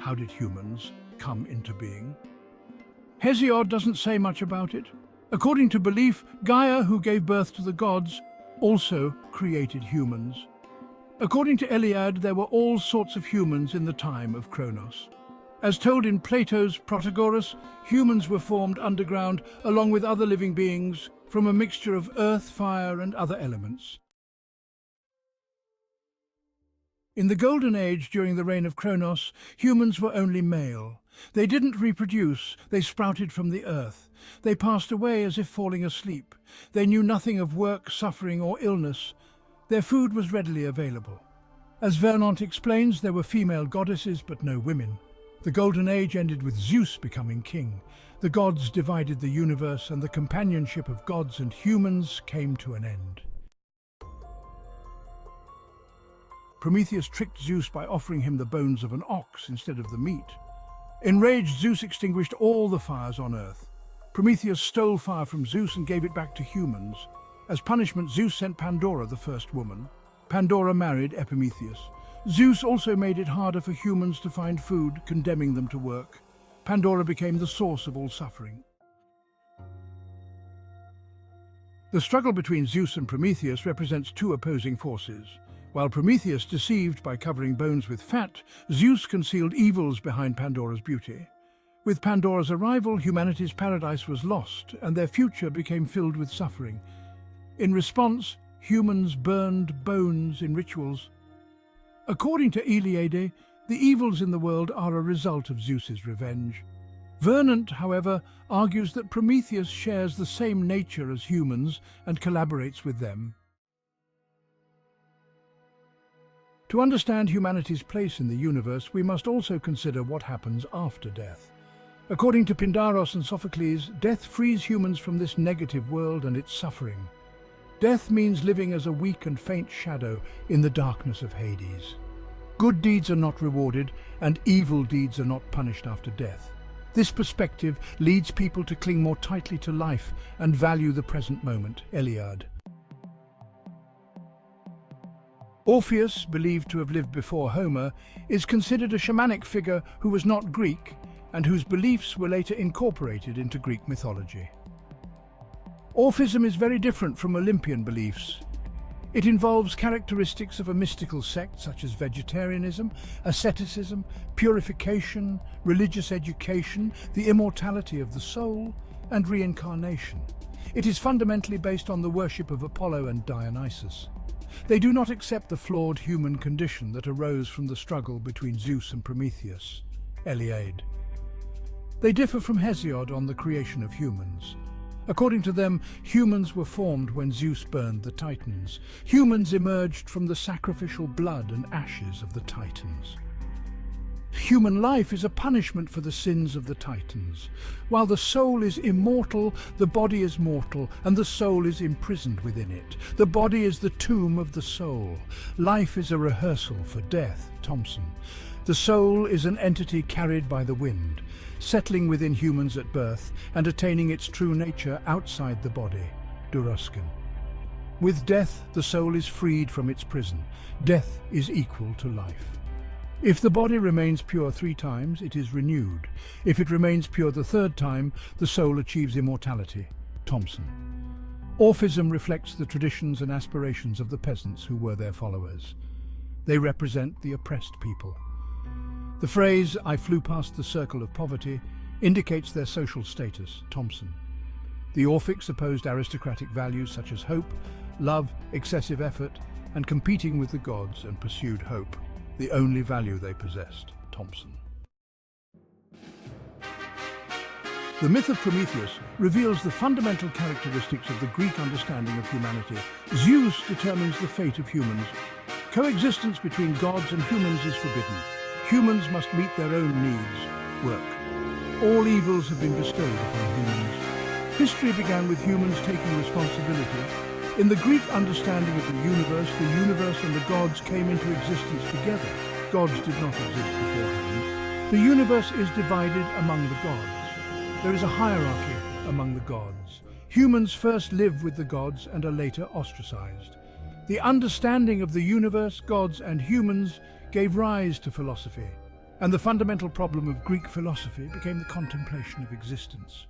How did humans come into being? Hesiod doesn't say much about it. According to belief, Gaia, who gave birth to the gods, also created humans. According to Hesiod, there were all sorts of humans in the time of Kronos. As told in Plato's Protagoras, humans were formed underground along with other living beings from a mixture of earth, fire, and other elements. In the Golden Age, during the reign of Kronos, humans were only male. They didn't reproduce, they sprouted from the earth. They passed away as if falling asleep. They knew nothing of work, suffering, or illness. Their food was readily available. As Vernant explains, there were female goddesses but no women. The Golden Age ended with Zeus becoming king. The gods divided the universe, and the companionship of gods and humans came to an end. Prometheus tricked Zeus by offering him the bones of an ox instead of the meat. Enraged, Zeus extinguished all the fires on Earth. Prometheus stole fire from Zeus and gave it back to humans. As punishment, Zeus sent Pandora, the first woman. Pandora married Epimetheus. Zeus also made it harder for humans to find food, condemning them to work. Pandora became the source of all suffering. The struggle between Zeus and Prometheus represents two opposing forces. While Prometheus deceived by covering bones with fat, Zeus concealed evils behind Pandora's beauty. With Pandora's arrival, humanity's paradise was lost, and their future became filled with suffering. In response, humans burned bones in rituals. According to Iliade, the evils in the world are a result of Zeus's revenge. Vernant, however, argues that Prometheus shares the same nature as humans and collaborates with them. To understand humanity's place in the universe, we must also consider what happens after death. According to Pindaros and Sophocles, death frees humans from this negative world and its suffering. Death means living as a weak and faint shadow in the darkness of Hades. Good deeds are not rewarded, and evil deeds are not punished after death. This perspective leads people to cling more tightly to life and value the present moment. Hesiod. Orpheus, believed to have lived before Homer, is considered a shamanic figure who was not Greek and whose beliefs were later incorporated into Greek mythology. Orphism is very different from Olympian beliefs. It involves characteristics of a mystical sect such as vegetarianism, asceticism, purification, religious education, the immortality of the soul, and reincarnation. It is fundamentally based on the worship of Apollo and Dionysus. They do not accept the flawed human condition that arose from the struggle between Zeus and Prometheus. Iliad. They differ from Hesiod on the creation of humans. According to them, humans were formed when Zeus burned the Titans. Humans emerged from the sacrificial blood and ashes of the Titans. Human life is a punishment for the sins of the Titans. While the soul is immortal, the body is mortal, and the soul is imprisoned within it. The body is the tomb of the soul. Life is a rehearsal for death. Thompson. The soul is an entity carried by the wind, settling within humans at birth and attaining its true nature outside the body. Duroskin. With death, the soul is freed from its prison. Death is equal to life. If the body remains pure 3 times, it is renewed. If it remains pure the 3rd time, the soul achieves immortality. Thompson. Orphism reflects the traditions and aspirations of the peasants who were their followers. They represent the oppressed people. The phrase, "I flew past the circle of poverty," indicates their social status. Thompson. The Orphics opposed aristocratic values such as hope, love, excessive effort, and competing with the gods, and pursued hope, the only value they possessed. Thompson. The myth of Prometheus reveals the fundamental characteristics of the Greek understanding of humanity. Zeus determines the fate of humans. Coexistence between gods and humans is forbidden. Humans must meet their own needs. Work. All evils have been bestowed upon humans. History began with humans taking responsibility. In the Greek understanding of the universe and the gods came into existence together. Gods did not exist beforehand. The universe is divided among the gods. There is a hierarchy among the gods. Humans first live with the gods and are later ostracized. The understanding of the universe, gods, and humans gave rise to philosophy. and the fundamental problem of Greek philosophy became the contemplation of existence.